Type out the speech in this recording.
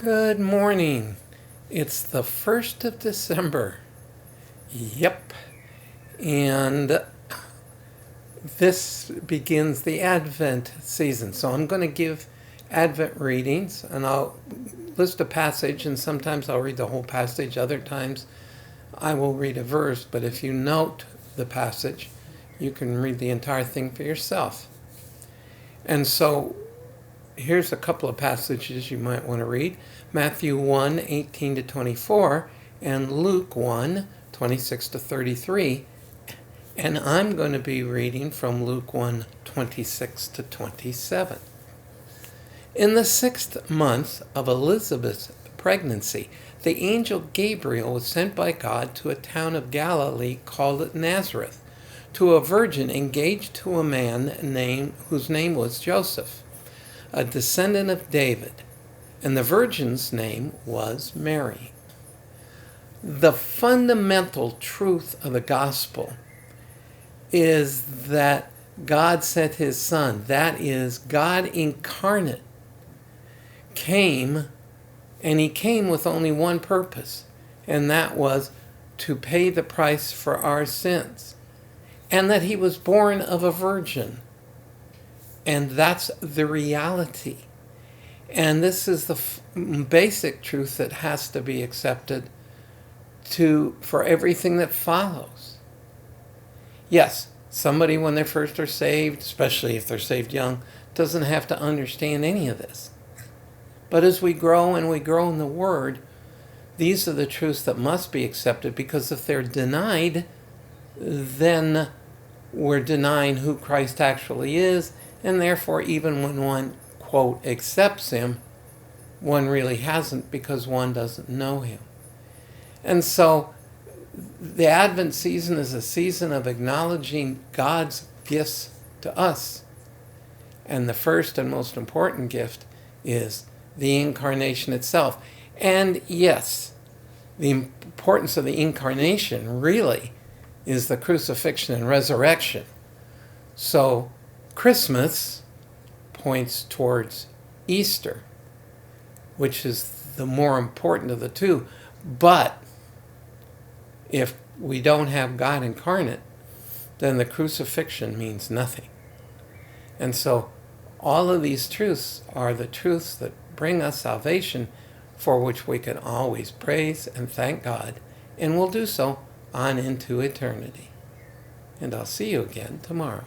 Good morning. It's the 1st of December. Yep. And this begins the Advent season. So I'm going to give Advent readings, and I'll list a passage, and sometimes I'll read the whole passage. Other times I will read a verse, but if you note the passage, you can read the entire thing for yourself. And so here's a couple of passages you might want to read. Matthew 1:18-24 and Luke 1:26-33. And I'm going to be reading from Luke 1:26-27. In the 6th month of Elizabeth's pregnancy, the angel Gabriel was sent by God to a town of Galilee called Nazareth, to a virgin engaged to a man whose name was Joseph, a descendant of David, and the virgin's name was Mary. The fundamental truth of the gospel is that God sent his Son, that is, God incarnate, came, and he came with only one purpose, and that was to pay the price for our sins, and that he was born of a virgin. And that's the reality. And this is the basic truth that has to be accepted for everything that follows. Yes, somebody when they first are saved, especially if they're saved young, doesn't have to understand any of this. But as we grow and we grow in the Word, these are the truths that must be accepted, because if they're denied, then we're denying who Christ actually is, and therefore even when one, quote, accepts him, one really hasn't, because one doesn't know him. And so the Advent season is a season of acknowledging God's gifts to us. And the first and most important gift is the Incarnation itself. And yes, the importance of the Incarnation really is the crucifixion and resurrection. So Christmas points towards Easter, which is the more important of the two. But if we don't have God incarnate, then the crucifixion means nothing. And so all of these truths are the truths that bring us salvation, for which we can always praise and thank God, and will do so on into eternity. And I'll see you again tomorrow.